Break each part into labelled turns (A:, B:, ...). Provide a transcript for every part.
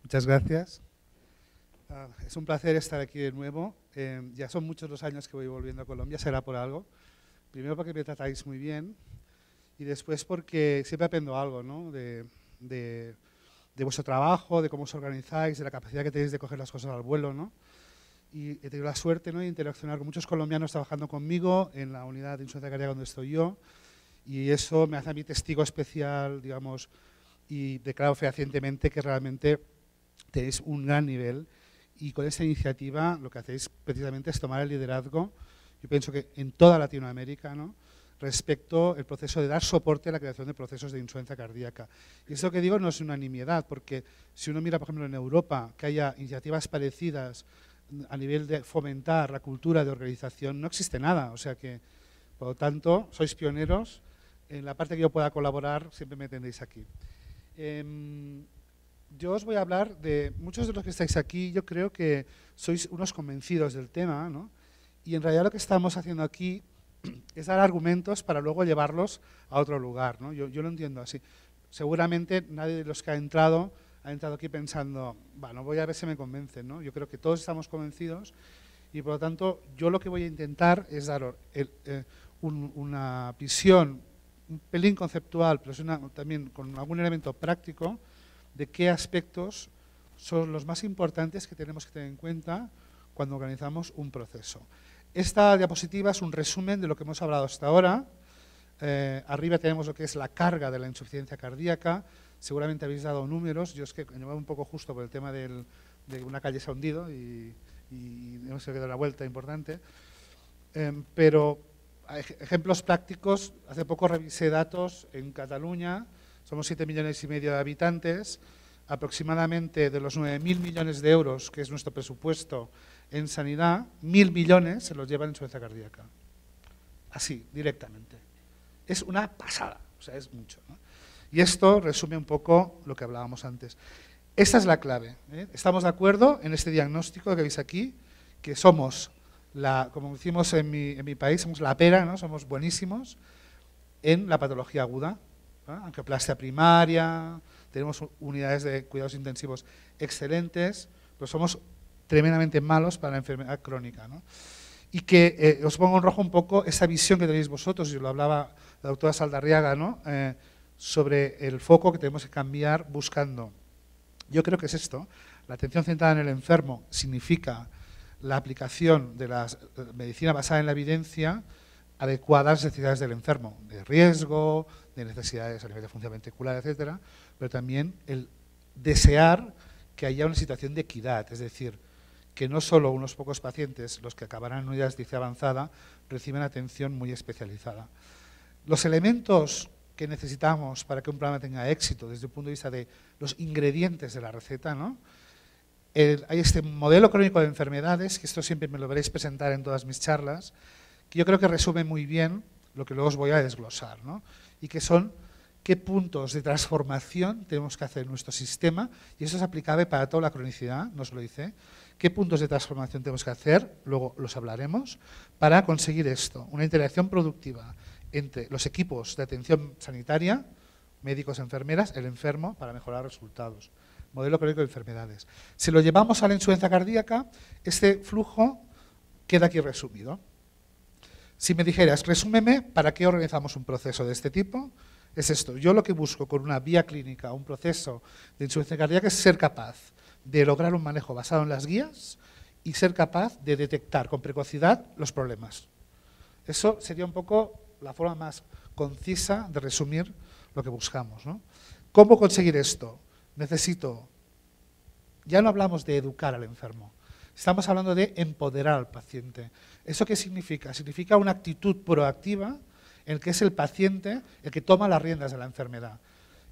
A: Muchas gracias. Es un placer estar aquí de nuevo. Ya son muchos los años que voy volviendo a Colombia, será por algo. Primero porque me tratáis muy bien y después porque siempre aprendo algo, ¿no? De vuestro trabajo, de cómo os organizáis, de la capacidad que tenéis de coger las cosas al vuelo, ¿no? Y he tenido la suerte, ¿no?, de interaccionar con muchos colombianos trabajando conmigo en la unidad de insuficiencia cardíaca donde estoy yo, y eso me hace a mí testigo especial, digamos, y declaro fehacientemente que realmente tenéis un gran nivel, y con esta iniciativa lo que hacéis precisamente es tomar el liderazgo, yo pienso que en toda Latinoamérica, ¿no?, respecto al proceso de dar soporte a la creación de procesos de insuficiencia cardíaca. Y esto que digo no es una nimiedad, porque si uno mira, por ejemplo, en Europa, que haya iniciativas parecidas a nivel de fomentar la cultura de organización, no existe nada. O sea que, por lo tanto, sois pioneros. En la parte que yo pueda colaborar, siempre me tendréis aquí. Yo os voy a hablar de muchos de los que estáis aquí. Yo creo que sois unos convencidos del tema, ¿no? Y en realidad lo que estamos haciendo aquí es dar argumentos para luego llevarlos a otro lugar, ¿no? Yo lo entiendo así. Seguramente nadie de los que ha entrado aquí pensando, bueno, voy a ver si me convencen, ¿no? Yo creo que todos estamos convencidos y por lo tanto yo lo que voy a intentar es dar una visión un pelín conceptual, pero también con algún elemento práctico de qué aspectos son los más importantes que tenemos que tener en cuenta cuando organizamos un proceso. Esta diapositiva es un resumen de lo que hemos hablado hasta ahora. Arriba tenemos lo que es la carga de la insuficiencia cardíaca. Seguramente habéis dado números. Yo es que me voy un poco justo por el tema de una calle se ha hundido y hemos dado una vuelta importante. Pero ejemplos prácticos, hace poco revisé datos en Cataluña, somos 7,5 millones de habitantes, aproximadamente de los 9.000 millones de euros, que es nuestro presupuesto en sanidad, 1.000 millones se los llevan en insuficiencia cardíaca. Así, directamente. Es una pasada, o sea, es mucho, ¿no? Y esto resume un poco lo que hablábamos antes. Esta es la clave, ¿eh? Estamos de acuerdo en este diagnóstico que veis aquí, que somos, como decimos en mi país, somos la pera, ¿no? Somos buenísimos en la patología aguda, ¿no? Angioplastia primaria, tenemos unidades de cuidados intensivos excelentes, pero somos tremendamente malos para la enfermedad crónica, ¿no? Y que os pongo en rojo un poco esa visión que tenéis vosotros, y lo hablaba la doctora Saldarriaga, ¿no?, sobre el foco que tenemos que cambiar buscando. Yo creo que es esto, la atención centrada en el enfermo significa la aplicación de la medicina basada en la evidencia adecuada a las necesidades del enfermo, de riesgo, de necesidades a nivel de función ventricular, etcétera, pero también el desear que haya una situación de equidad, es decir, que no solo unos pocos pacientes, los que acabarán en unidades de DICE avanzada, reciben atención muy especializada. Los elementos que necesitamos para que un programa tenga éxito desde el punto de vista de los ingredientes de la receta, ¿no? Hay este modelo crónico de enfermedades, que esto siempre me lo veréis presentar en todas mis charlas, que yo creo que resume muy bien lo que luego os voy a desglosar, ¿no? Y que son qué puntos de transformación tenemos que hacer en nuestro sistema, y eso es aplicable para toda la cronicidad, nos lo dice, qué puntos de transformación tenemos que hacer, luego los hablaremos, para conseguir esto, una interacción productiva entre los equipos de atención sanitaria, médicos, enfermeras, el enfermo, para mejorar resultados. Modelo crónico de enfermedades. Si lo llevamos a la insuficiencia cardíaca, este flujo queda aquí resumido. Si me dijeras, resúmeme, ¿para qué organizamos un proceso de este tipo? Es esto. Yo lo que busco con una vía clínica, un proceso de insuficiencia cardíaca, es ser capaz de lograr un manejo basado en las guías y ser capaz de detectar con precocidad los problemas. Eso sería un poco la forma más concisa de resumir lo que buscamos, ¿no? ¿Cómo conseguir esto? Ya no hablamos de educar al enfermo, estamos hablando de empoderar al paciente. ¿Eso qué significa? Significa una actitud proactiva en la que es el paciente el que toma las riendas de la enfermedad.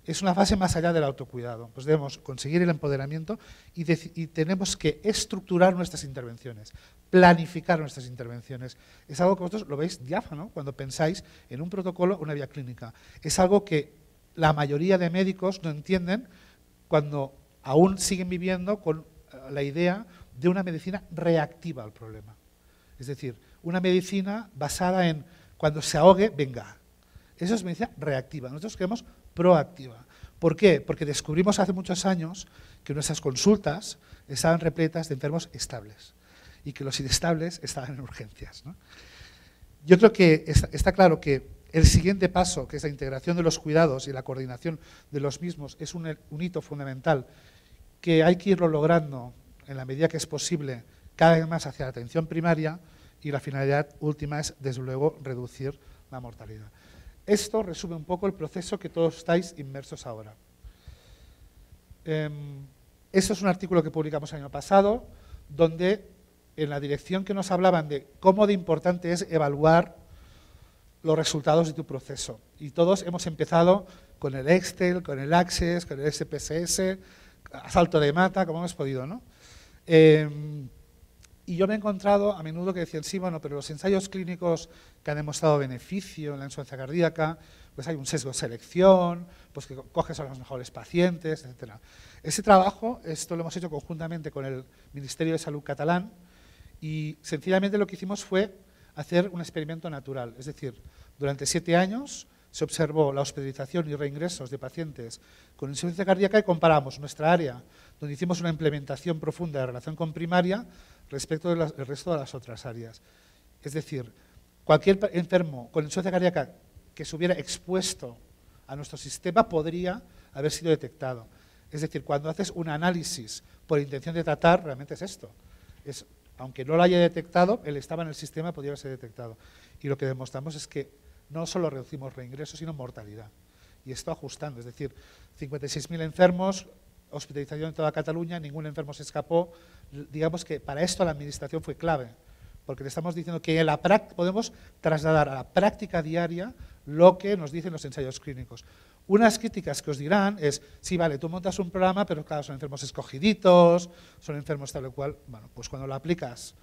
A: Es una fase más allá del autocuidado. Pues debemos conseguir el empoderamiento y tenemos que estructurar nuestras intervenciones, planificar nuestras intervenciones. Es algo que vosotros lo veis diáfano cuando pensáis en un protocolo o una vía clínica. Es algo que la mayoría de médicos no entienden cuando aún siguen viviendo con la idea de una medicina reactiva al problema. Es decir, una medicina basada en cuando se ahogue, venga. Eso es medicina reactiva. Nosotros queremos proactiva. ¿Por qué? Porque descubrimos hace muchos años que nuestras consultas estaban repletas de enfermos estables y que los inestables estaban en urgencias, ¿no? Yo creo que está claro que el siguiente paso, que es la integración de los cuidados y la coordinación de los mismos, es un hito fundamental que hay que irlo logrando en la medida que es posible cada vez más hacia la atención primaria, y la finalidad última es, desde luego, reducir la mortalidad. Esto resume un poco el proceso que todos estáis inmersos ahora. Esto es un artículo que publicamos el año pasado, donde en la dirección que nos hablaban de cómo de importante es evaluar los resultados de tu proceso. Y todos hemos empezado con el Excel, con el Access, con el SPSS, a salto de mata, como hemos podido, ¿no? Y yo me he encontrado a menudo que decían, sí, bueno, pero los ensayos clínicos que han demostrado beneficio en la insuficiencia cardíaca, pues hay un sesgo de selección, pues que coges a los mejores pacientes, etc. Ese trabajo, esto lo hemos hecho conjuntamente con el Ministerio de Salud catalán, y sencillamente lo que hicimos fue hacer un experimento natural. Es decir, durante 7 años se observó la hospitalización y reingresos de pacientes con insuficiencia cardíaca y comparamos nuestra área, donde hicimos una implementación profunda de relación con primaria, respecto del resto de las otras áreas. Es decir, cualquier enfermo con insuficiencia cardíaca que se hubiera expuesto a nuestro sistema podría haber sido detectado. Es decir, cuando haces un análisis por intención de tratar, realmente es esto. Aunque no lo haya detectado, él estaba en el sistema, podría haberse detectado. Y lo que demostramos es que no solo reducimos reingresos, sino mortalidad. Y esto ajustando, es decir, 56.000 enfermos, hospitalización en toda Cataluña, ningún enfermo se escapó. Digamos que para esto la administración fue clave, porque le estamos diciendo que en la podemos trasladar a la práctica diaria lo que nos dicen los ensayos clínicos. Unas críticas que os dirán es, sí, vale, tú montas un programa, pero claro, son enfermos escogiditos, son enfermos tal o cual. Bueno, pues cuando lo aplicas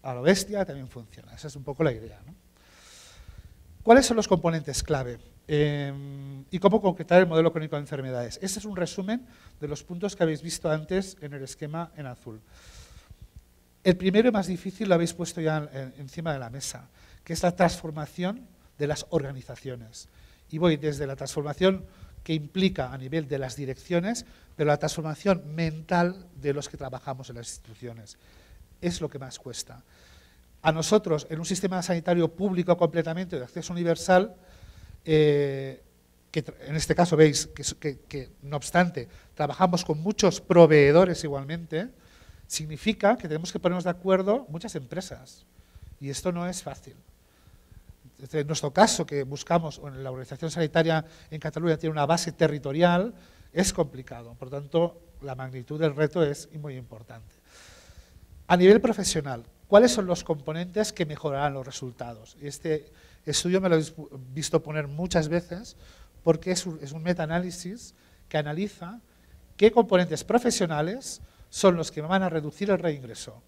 A: a lo bestia también funciona. Esa es un poco la idea, ¿no? ¿Cuáles son los componentes clave? Y cómo concretar el modelo clínico de enfermedades. Este es un resumen de los puntos que habéis visto antes en el esquema en azul. El primero y más difícil lo habéis puesto ya encima de la mesa, que es la transformación de las organizaciones. Y voy desde la transformación que implica a nivel de las direcciones, pero la transformación mental de los que trabajamos en las instituciones. Es lo que más cuesta. A nosotros, en un sistema sanitario público completamente de acceso universal, que en este caso veis que no obstante trabajamos con muchos proveedores igualmente, significa que tenemos que ponernos de acuerdo muchas empresas, y esto no es fácil. En nuestro caso, que buscamos, la organización sanitaria en Cataluña tiene una base territorial, es complicado, por lo tanto la magnitud del reto es muy importante. A nivel profesional, ¿cuáles son los componentes que mejorarán los resultados? Este estudio me lo he visto poner muchas veces porque es un metaanálisis que analiza qué componentes profesionales son los que van a reducir el reingreso.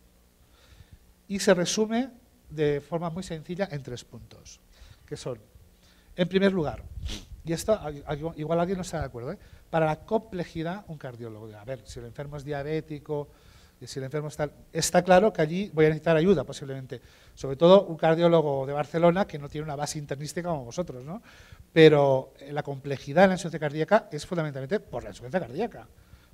A: Y se resume de forma muy sencilla en 3 puntos, que son, en primer lugar, y esto igual alguien no está de acuerdo, para la complejidad un cardiólogo. A ver, si el enfermo es diabético, y si el enfermo está claro que allí voy a necesitar ayuda posiblemente, sobre todo un cardiólogo de Barcelona que no tiene una base internística como vosotros, ¿no? Pero la complejidad en la insuficiencia cardíaca es fundamentalmente por la insuficiencia cardíaca,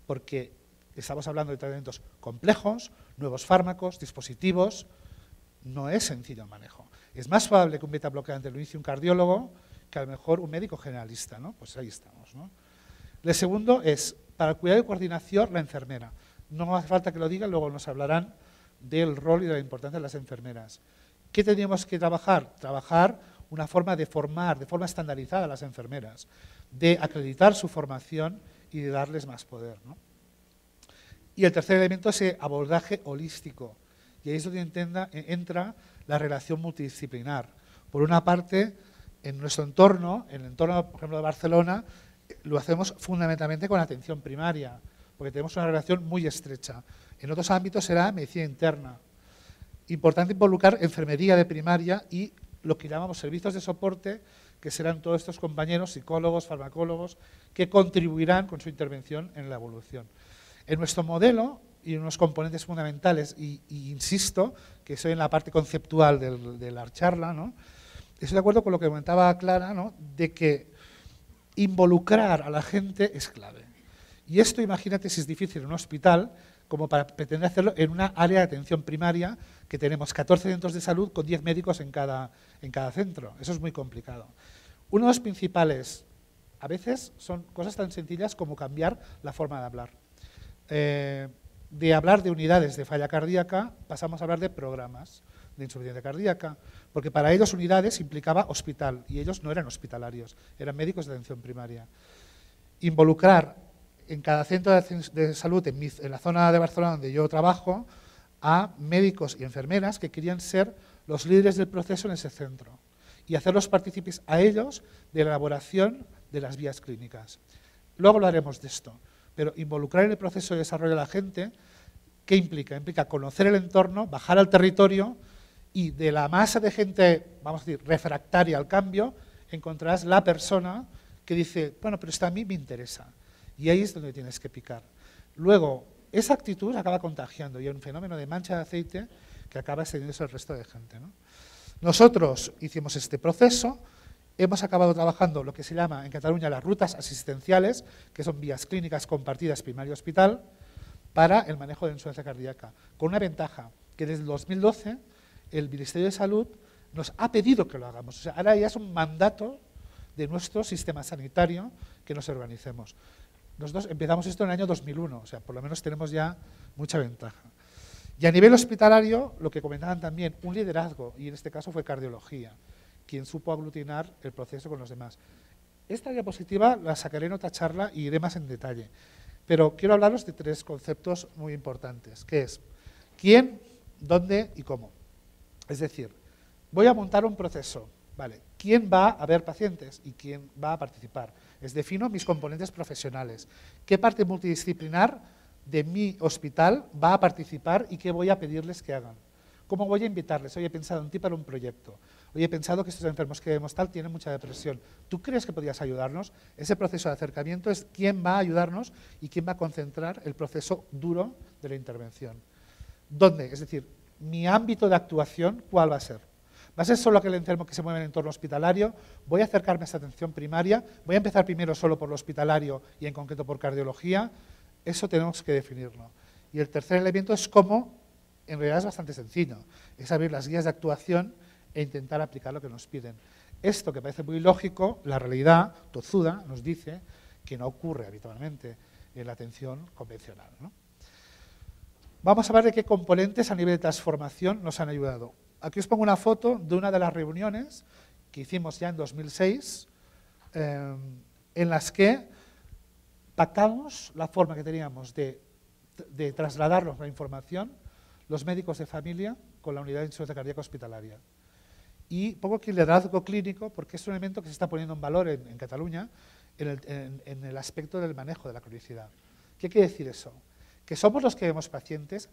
A: porque estamos hablando de tratamientos complejos, nuevos fármacos, dispositivos, no es sencillo el manejo. Es más probable que un beta bloqueante lo inicie un cardiólogo que a lo mejor un médico generalista, ¿no? Pues ahí estamos, ¿no? El segundo es, para el cuidado y coordinación, la enfermera. No hace falta que lo digan, luego nos hablarán del rol y de la importancia de las enfermeras. ¿Qué teníamos que trabajar? Trabajar una forma de formar, de forma estandarizada a las enfermeras, de acreditar su formación y de darles más poder, ¿no? Y el tercer elemento es el abordaje holístico. Y ahí es donde entra la relación multidisciplinar. Por una parte, en nuestro entorno, en el entorno, por ejemplo, de Barcelona, lo hacemos fundamentalmente con atención primaria, porque tenemos una relación muy estrecha. En otros ámbitos será medicina interna. Importante involucrar enfermería de primaria y lo que llamamos servicios de soporte, que serán todos estos compañeros, psicólogos, farmacólogos, que contribuirán con su intervención en la evolución. En nuestro modelo, y unos componentes fundamentales, y insisto, que estoy en la parte conceptual de la charla, ¿no? Estoy de acuerdo con lo que comentaba Clara, ¿no? De que Involucrar a la gente es clave. Y esto, imagínate si es difícil en un hospital, como para pretender hacerlo en una área de atención primaria, que tenemos 14 centros de salud con 10 médicos en cada centro. Eso es muy complicado. Uno de los principales, a veces, son cosas tan sencillas como cambiar la forma de hablar. De hablar de unidades de falla cardíaca, pasamos a hablar de programas de insuficiencia cardíaca, porque para ellos unidades implicaba hospital, y ellos no eran hospitalarios, eran médicos de atención primaria. Involucrar en cada centro de salud, en la zona de Barcelona donde yo trabajo, a médicos y enfermeras que querían ser los líderes del proceso en ese centro y hacerlos partícipes a ellos de la elaboración de las guías clínicas. Luego hablaremos de esto, pero involucrar en el proceso de desarrollo a la gente, ¿qué implica? Implica conocer el entorno, bajar al territorio y de la masa de gente, vamos a decir, refractaria al cambio, encontrarás la persona que dice, bueno, pero esto a mí me interesa. Y ahí es donde tienes que picar. Luego, esa actitud acaba contagiando y hay un fenómeno de mancha de aceite que acaba extendiéndose al resto de gente, ¿no? Nosotros hicimos este proceso, hemos acabado trabajando lo que se llama en Cataluña las rutas asistenciales, que son vías clínicas compartidas primario-hospital, para el manejo de insuficiencia cardíaca, con una ventaja, que desde el 2012 el Ministerio de Salud nos ha pedido que lo hagamos. O sea, ahora ya es un mandato de nuestro sistema sanitario que nos organicemos. Nosotros empezamos esto en el año 2001, o sea, por lo menos tenemos ya mucha ventaja. Y a nivel hospitalario, lo que comentaban también, un liderazgo, y en este caso fue cardiología, quien supo aglutinar el proceso con los demás. Esta diapositiva la sacaré en otra charla y iré más en detalle, pero quiero hablaros de tres conceptos muy importantes, que es quién, dónde y cómo. Es decir, voy a montar un proceso, ¿vale? ¿Quién va a ver pacientes y quién va a participar? Defino mis componentes profesionales. ¿Qué parte multidisciplinar de mi hospital va a participar y qué voy a pedirles que hagan? ¿Cómo voy a invitarles? Hoy he pensado en ti para un proyecto. Hoy he pensado que estos enfermos que vemos tal tienen mucha depresión. ¿Tú crees que podrías ayudarnos? Ese proceso de acercamiento es quién va a ayudarnos y quién va a concentrar el proceso duro de la intervención. ¿Dónde? Es decir, mi ámbito de actuación, ¿cuál va a ser? ¿Va a ser solo aquel enfermo que se mueve en el entorno hospitalario? ¿Voy a acercarme a esta atención primaria? ¿Voy a empezar primero solo por lo hospitalario y en concreto por cardiología? Eso tenemos que definirlo. Y el tercer elemento es cómo, en realidad es bastante sencillo, es abrir las guías de actuación e intentar aplicar lo que nos piden. Esto que parece muy lógico, la realidad tozuda nos dice que no ocurre habitualmente en la atención convencional, ¿no? Vamos a ver de qué componentes a nivel de transformación nos han ayudado. Aquí os pongo una foto de una de las reuniones que hicimos ya en 2006, en las que pactamos la forma que teníamos de trasladarnos la información los médicos de familia con la unidad de insuficiencia cardíaca hospitalaria. Y pongo aquí el liderazgo clínico porque es un elemento que se está poniendo en valor en Cataluña en el aspecto del manejo de la cronicidad. ¿Qué quiere decir eso? Que somos los que vemos pacientes,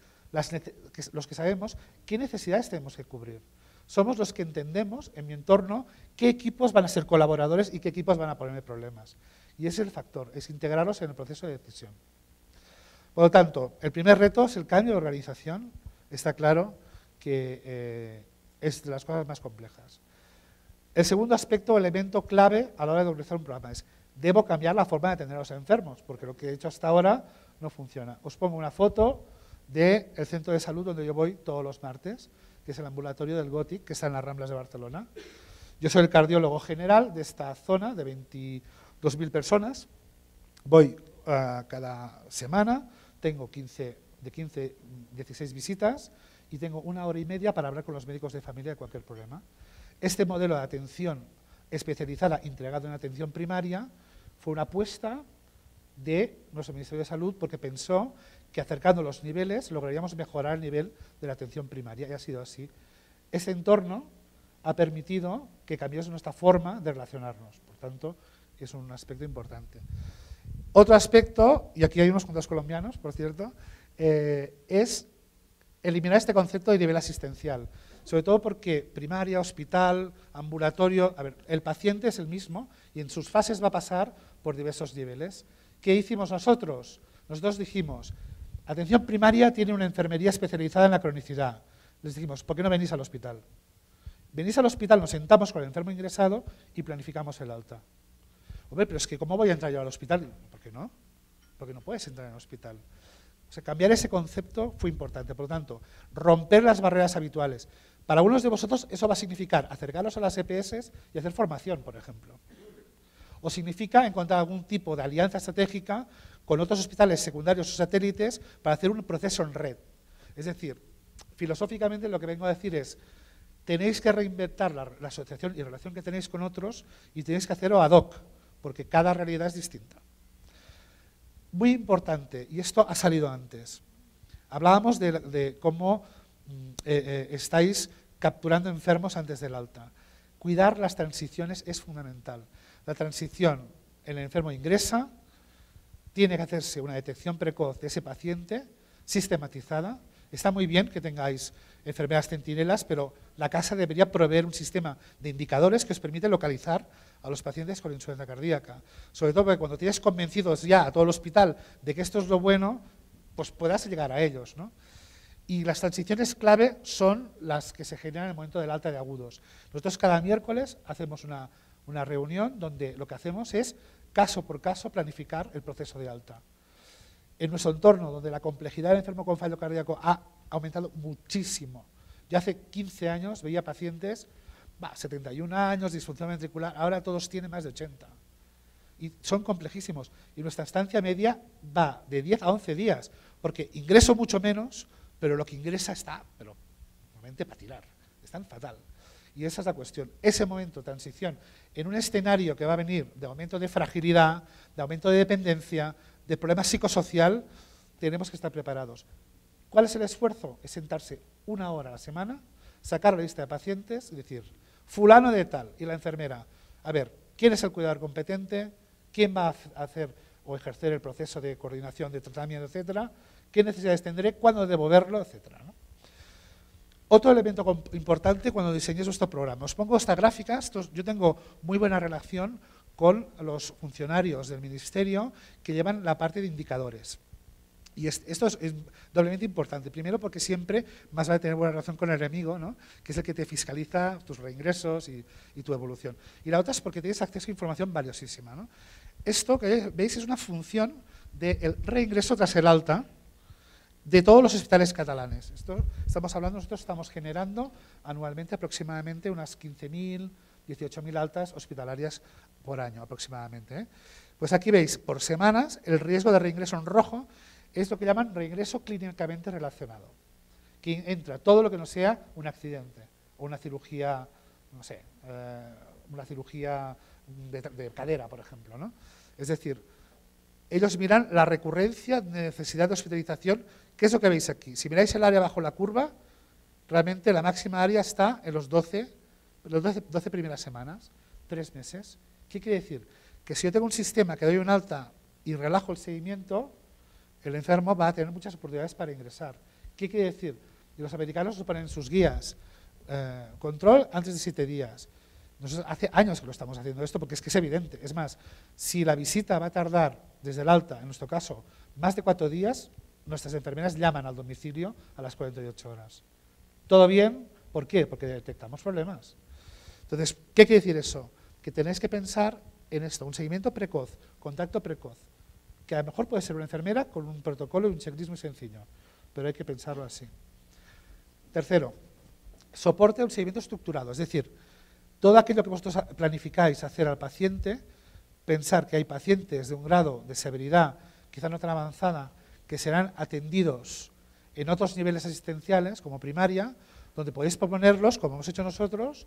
A: los que sabemos qué necesidades tenemos que cubrir. Somos los que entendemos en mi entorno qué equipos van a ser colaboradores y qué equipos van a ponerme problemas. Y ese es el factor, es integrarlos en el proceso de decisión. Por lo tanto, el primer reto es el cambio de organización. Está claro que es de las cosas más complejas. El segundo aspecto, elemento clave a la hora de organizar un programa es debo cambiar la forma de atender a los enfermos, porque lo que he hecho hasta ahora no funciona. Os pongo una foto del centro de salud donde yo voy todos los martes, que es el ambulatorio del Gòtic, que está en las Ramblas de Barcelona. Yo soy el cardiólogo general de esta zona de 22.000 personas. Voy cada semana, tengo 16 visitas y tengo 1 hora y media para hablar con los médicos de familia de cualquier problema. Este modelo de atención especializada integrado en atención primaria fue una apuesta de nuestro Ministerio de Salud porque pensó que acercando los niveles lograríamos mejorar el nivel de la atención primaria y ha sido así. Ese entorno ha permitido que cambiase nuestra forma de relacionarnos, por tanto es un aspecto importante. Otro aspecto, y aquí hay unos cuantos colombianos, por cierto, es eliminar este concepto de nivel asistencial, sobre todo porque primaria, hospital, ambulatorio, a ver, el paciente es el mismo y en sus fases va a pasar por diversos niveles. ¿Qué hicimos nosotros? Nosotros dijimos, atención primaria tiene una enfermería especializada en la cronicidad. Les dijimos, ¿por qué no venís al hospital? Venís al hospital, nos sentamos con el enfermo ingresado y planificamos el alta. Hombre, pero es que ¿cómo voy a entrar yo al hospital? ¿Por qué no? Porque no puedes entrar en el hospital. O sea, cambiar ese concepto fue importante. Por lo tanto, romper las barreras habituales. Para algunos de vosotros eso va a significar acercaros a las EPS y hacer formación, por ejemplo. O significa encontrar algún tipo de alianza estratégica con otros hospitales secundarios o satélites para hacer un proceso en red. Es decir, filosóficamente lo que vengo a decir es, tenéis que reinventar la asociación y relación que tenéis con otros y tenéis que hacerlo ad hoc, porque cada realidad es distinta. Muy importante, y esto ha salido antes, hablábamos de cómo estáis capturando enfermos antes del alta. Cuidar las transiciones es fundamental. La transición, el enfermo ingresa, tiene que hacerse una detección precoz de ese paciente, sistematizada. Está muy bien que tengáis enfermeras centinelas, pero la casa debería proveer un sistema de indicadores que os permite localizar a los pacientes con insuficiencia cardíaca. Sobre todo porque cuando tienes convencidos ya a todo el hospital de que esto es lo bueno, pues puedas llegar a ellos, ¿no? Y las transiciones clave son las que se generan en el momento del alta de agudos. Nosotros cada miércoles hacemos una reunión donde lo que hacemos es, caso por caso, planificar el proceso de alta. En nuestro entorno, donde la complejidad del enfermo con fallo cardíaco ha aumentado muchísimo. Yo hace 15 años veía pacientes, 71 años, disfunción ventricular, ahora todos tienen más de 80. Y son complejísimos. Y nuestra estancia media va de 10 a 11 días, porque ingreso mucho menos, pero lo que ingresa está, pero realmente para tirar, están fatal. Y esa es la cuestión. Ese momento de transición en un escenario que va a venir de aumento de fragilidad, de aumento de dependencia, de problema psicosocial, tenemos que estar preparados. ¿Cuál es el esfuerzo? Es sentarse 1 hora a la semana, sacar la lista de pacientes y decir, fulano de tal, y la enfermera, a ver, ¿quién es el cuidador competente? ¿Quién va a hacer o ejercer el proceso de coordinación, de tratamiento, etcétera? ¿Qué necesidades tendré? ¿Cuándo debo verlo? Etcétera, ¿no? Otro elemento importante cuando diseñéis vuestro programa. Os pongo esta gráfica. Yo tengo muy buena relación con los funcionarios del ministerio que llevan la parte de indicadores. Y esto es doblemente importante. Primero, porque siempre más vale tener buena relación con el enemigo, ¿no? Que es el que te fiscaliza tus reingresos y tu evolución. Y la otra es porque tienes acceso a información valiosísima, ¿no? Esto que veis es una función del reingreso tras el alta de todos los hospitales catalanes. Nosotros estamos generando anualmente aproximadamente unas 15.000, 18.000 altas hospitalarias por año aproximadamente, ¿eh? Pues aquí veis, por semanas, el riesgo de reingreso en rojo es lo que llaman reingreso clínicamente relacionado, que entra todo lo que no sea un accidente o una cirugía, no sé, una cirugía de cadera, por ejemplo, ¿no? Es decir, ellos miran la recurrencia de necesidad de hospitalización, que es lo que veis aquí. Si miráis el área bajo la curva, realmente la máxima área está en los 12 primeras semanas, 3 meses. ¿Qué quiere decir? Que si yo tengo un sistema que doy un alta y relajo el seguimiento, el enfermo va a tener muchas oportunidades para ingresar. ¿Qué quiere decir? Y los americanos lo ponen en sus guías. Control antes de 7 días. Nosotros hace años que lo estamos haciendo esto porque es que es evidente. Es más, si la visita va a tardar desde el alta, en nuestro caso, más de 4 días, nuestras enfermeras llaman al domicilio a las 48 horas. ¿Todo bien? ¿Por qué? Porque detectamos problemas. Entonces, ¿qué quiere decir eso? Que tenéis que pensar en esto, un seguimiento precoz, contacto precoz, que a lo mejor puede ser una enfermera con un protocolo y un checklist muy sencillo, pero hay que pensarlo así. Tercero, soporte a un seguimiento estructurado, es decir, todo aquello que vosotros planificáis hacer al paciente, pensar que hay pacientes de un grado de severidad quizá no tan avanzada, que serán atendidos en otros niveles asistenciales, como primaria, donde podéis proponerlos, como hemos hecho nosotros,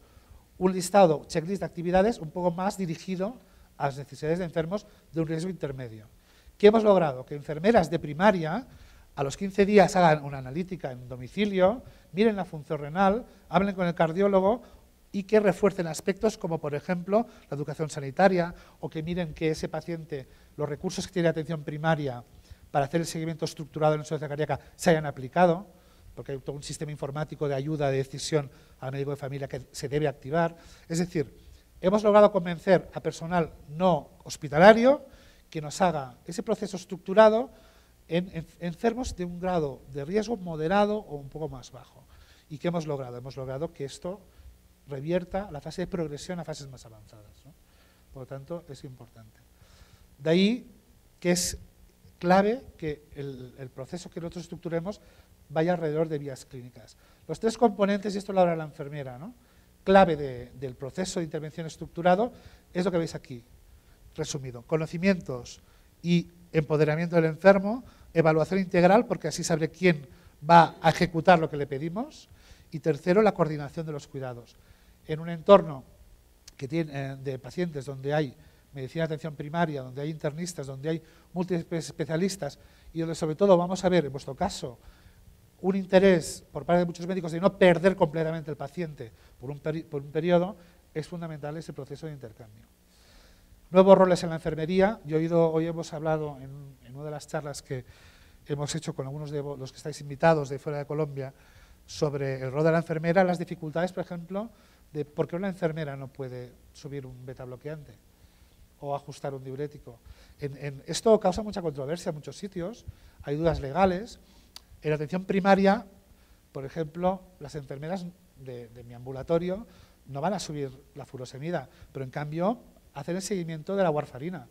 A: un listado, checklist de actividades un poco más dirigido a las necesidades de enfermos de un riesgo intermedio. ¿Qué hemos logrado? Que enfermeras de primaria a los 15 días hagan una analítica en domicilio, miren la función renal, hablen con el cardiólogo y que refuercen aspectos como, por ejemplo, la educación sanitaria o que miren que ese paciente, los recursos que tiene atención primaria para hacer el seguimiento estructurado en la insuficiencia cardíaca se hayan aplicado, porque hay todo un sistema informático de ayuda, de decisión al médico de familia que se debe activar. Es decir, hemos logrado convencer a personal no hospitalario que nos haga ese proceso estructurado en enfermos de un grado de riesgo moderado o un poco más bajo. ¿Y qué hemos logrado? Hemos logrado que esto revierta la fase de progresión a fases más avanzadas, ¿no? Por lo tanto, es importante. De ahí que es clave que el proceso que nosotros estructuremos vaya alrededor de vías clínicas. Los tres componentes, y esto lo habla la enfermera, ¿no?, clave del proceso de intervención estructurado es lo que veis aquí, resumido. Conocimientos y empoderamiento del enfermo, evaluación integral, porque así sabe quién va a ejecutar lo que le pedimos, y tercero, la coordinación de los cuidados. En un entorno que tiene, de pacientes donde hay medicina de atención primaria, donde hay internistas, donde hay multiespecialistas y donde sobre todo vamos a ver, en vuestro caso, un interés por parte de muchos médicos de no perder completamente el paciente por un periodo, es fundamental ese proceso de intercambio. Nuevos roles en la enfermería. Hoy hemos hablado en una de las charlas que hemos hecho con algunos de los que estáis invitados de fuera de Colombia sobre el rol de la enfermera, las dificultades, por ejemplo, de por qué una enfermera no puede subir un beta bloqueante o ajustar un diurético. Esto causa mucha controversia en muchos sitios, hay dudas legales. En atención primaria, por ejemplo, las enfermeras de mi ambulatorio no van a subir la furosemida, pero en cambio hacen el seguimiento de la warfarina.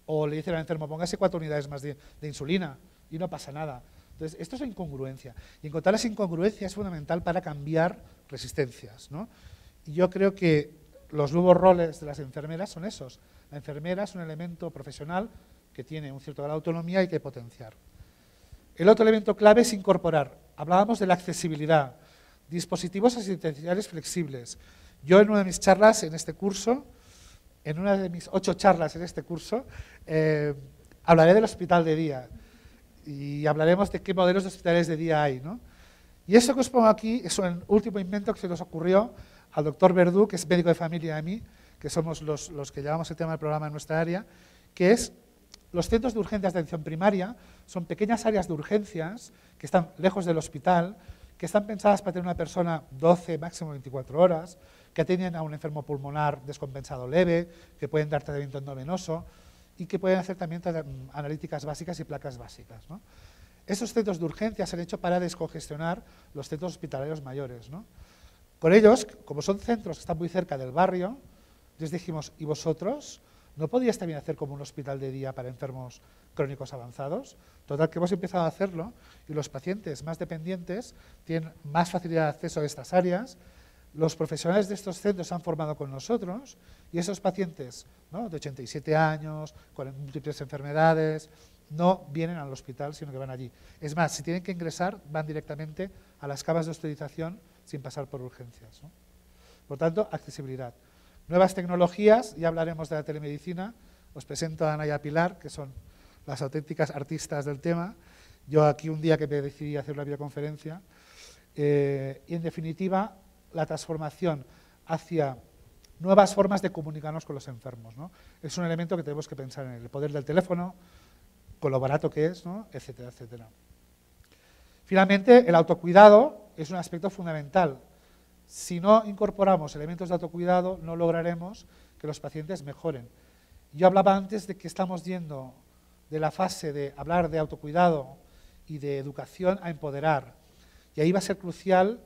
A: O le dicen al enfermo, póngase 4 unidades más de insulina y no pasa nada. Entonces, esto es incongruencia. Y encontrar las incongruencias es fundamental para cambiar resistencias, ¿no? Y yo creo que los nuevos roles de las enfermeras son esos. La enfermera es un elemento profesional que tiene un cierto grado de autonomía y hay que potenciar. El otro elemento clave es incorporar. Hablábamos de la accesibilidad, dispositivos asistenciales flexibles. Yo en una de mis charlas en este curso, en una de mis 8 charlas en este curso, hablaré del hospital de día y hablaremos de qué modelos de hospitales de día hay, ¿no? Y eso que os pongo aquí es un último invento que se nos ocurrió al doctor Verdú, que es médico de familia, y a mí, que somos los que llevamos el tema del programa en nuestra área, que es los centros de urgencias de atención primaria. Son pequeñas áreas de urgencias que están lejos del hospital, que están pensadas para tener una persona 12, máximo 24 horas, que atienden a un enfermo pulmonar descompensado leve, que pueden dar tratamiento endovenoso y que pueden hacer también analíticas básicas y placas básicas, ¿no? Esos centros de urgencias se han hecho para descongestionar los centros hospitalarios mayores, ¿no? Con ellos, como son centros que están muy cerca del barrio, les dijimos, ¿y vosotros no podíais también hacer como un hospital de día para enfermos crónicos avanzados? Total, que hemos empezado a hacerlo y los pacientes más dependientes tienen más facilidad de acceso a estas áreas. Los profesionales de estos centros se han formado con nosotros y esos pacientes, ¿no?, de 87 años, con múltiples enfermedades, no vienen al hospital, sino que van allí. Es más, si tienen que ingresar, van directamente a las camas de hospitalización sin pasar por urgencias, ¿no? Por tanto, accesibilidad. Nuevas tecnologías, ya hablaremos de la telemedicina. Os presento a Ana y a Pilar, que son las auténticas artistas del tema. Yo aquí un día que me decidí hacer una videoconferencia. Y en definitiva, la transformación hacia nuevas formas de comunicarnos con los enfermos, ¿no? Es un elemento que tenemos que pensar en el poder del teléfono, con lo barato que es, ¿no?, etcétera, etcétera. Finalmente, el autocuidado es un aspecto fundamental. Si no incorporamos elementos de autocuidado, no lograremos que los pacientes mejoren. Yo hablaba antes de que estamos yendo de la fase de hablar de autocuidado y de educación a empoderar. Y ahí va a ser crucial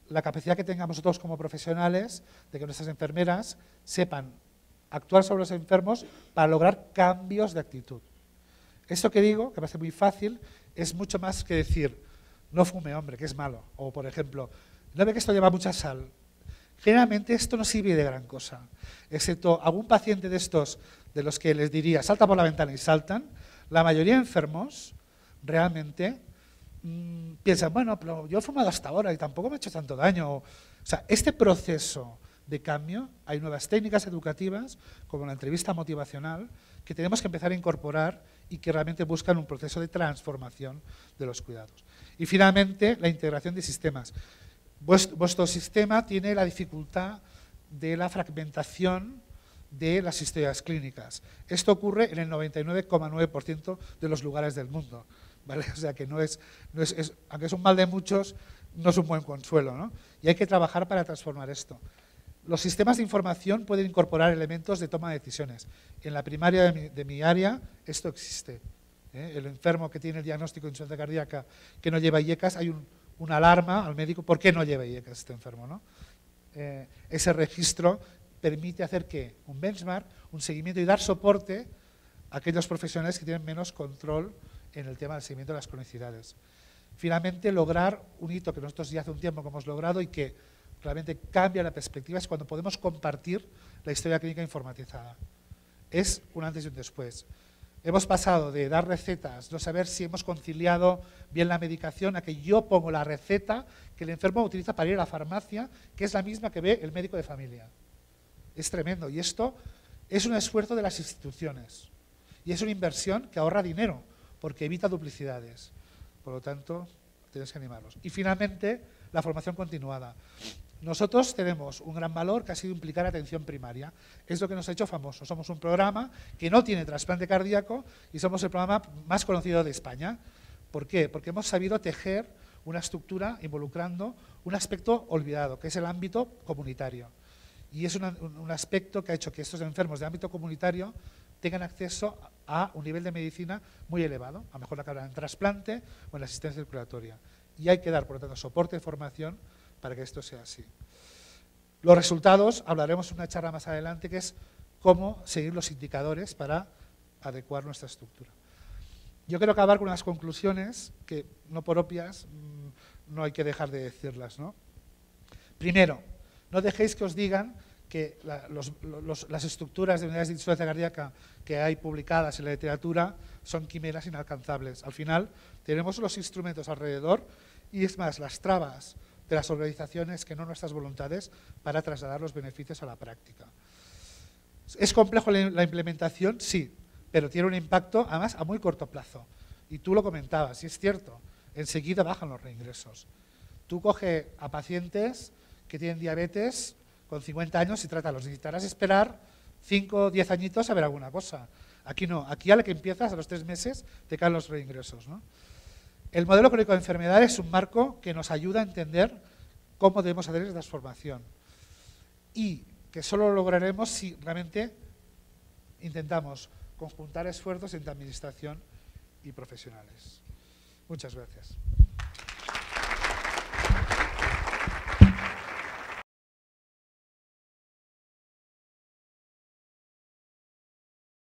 A: la capacidad que tengamos nosotros como profesionales de que nuestras enfermeras sepan actuar sobre los enfermos para lograr cambios de actitud. Esto que digo, que parece muy fácil, es mucho más que decir, no fume, hombre, que es malo. O, por ejemplo, no ve que esto lleva mucha sal. Generalmente esto no sirve de gran cosa, excepto algún paciente de estos, de los que les diría, salta por la ventana y saltan, la mayoría de enfermos realmente piensan, bueno, pero yo he fumado hasta ahora y tampoco me he hecho tanto daño. O sea, este proceso de cambio, hay nuevas técnicas educativas, como la entrevista motivacional, que tenemos que empezar a incorporar y que realmente buscan un proceso de transformación de los cuidados. Y finalmente, la integración de sistemas. Vuestro sistema tiene la dificultad de la fragmentación de las historias clínicas. Esto ocurre en el 99,9% de los lugares del mundo, ¿vale? O sea que aunque es un mal de muchos, no es un buen consuelo, ¿no? Y hay que trabajar para transformar esto. Los sistemas de información pueden incorporar elementos de toma de decisiones. En la primaria de mi área esto existe, ¿eh? El enfermo que tiene el diagnóstico de insuficiencia cardíaca que no lleva IECAS, hay una alarma al médico, ¿por qué no lleva IECAS este enfermo, ¿no? Ese registro permite hacer que un benchmark, un seguimiento y dar soporte aquellos profesionales que tienen menos control en el tema del seguimiento de las cronicidades. Finalmente, lograr un hito que nosotros ya hace un tiempo que hemos logrado y que realmente cambia la perspectiva es cuando podemos compartir la historia clínica informatizada. Es un antes y un después. Hemos pasado de dar recetas, no saber si hemos conciliado bien la medicación, a que yo pongo la receta que el enfermo utiliza para ir a la farmacia, que es la misma que ve el médico de familia. Es tremendo. Y esto es un esfuerzo de las instituciones. Y es una inversión que ahorra dinero, porque evita duplicidades. Por lo tanto, tenéis que animarlos. Y finalmente, la formación continuada. Nosotros tenemos un gran valor que ha sido implicar atención primaria. Es lo que nos ha hecho famosos. Somos un programa que no tiene trasplante cardíaco y somos el programa más conocido de España. ¿Por qué? Porque hemos sabido tejer una estructura involucrando un aspecto olvidado, que es el ámbito comunitario. Y es un aspecto que ha hecho que estos enfermos de ámbito comunitario tengan acceso a un nivel de medicina muy elevado, a lo mejor la carga en trasplante o en la asistencia circulatoria. Y hay que dar, por lo tanto, soporte y formación para que esto sea así. Los resultados, hablaremos en una charla más adelante, que es cómo seguir los indicadores para adecuar nuestra estructura. Yo quiero acabar con unas conclusiones que, no por obvias, no hay que dejar de decirlas, ¿no? Primero, no dejéis que os digan que las estructuras de unidades de insuficiencia cardíaca que hay publicadas en la literatura son quimeras inalcanzables. Al final, tenemos los instrumentos alrededor y, es más, las trabas de las organizaciones que no nuestras voluntades para trasladar los beneficios a la práctica. ¿Es complejo la implementación? Sí, pero tiene un impacto, además, a muy corto plazo. Y tú lo comentabas, y es cierto, enseguida bajan los reingresos. Tú coge a pacientes que tienen diabetes con 50 años y trátalos. Necesitarás esperar 5 o 10 añitos a ver alguna cosa. Aquí no, aquí a la que empiezas, a los 3 meses, te caen los reingresos, ¿no? El modelo crónico de enfermedad es un marco que nos ayuda a entender cómo debemos hacer esa transformación y que solo lo lograremos si realmente intentamos conjuntar esfuerzos entre administración y profesionales. Muchas gracias.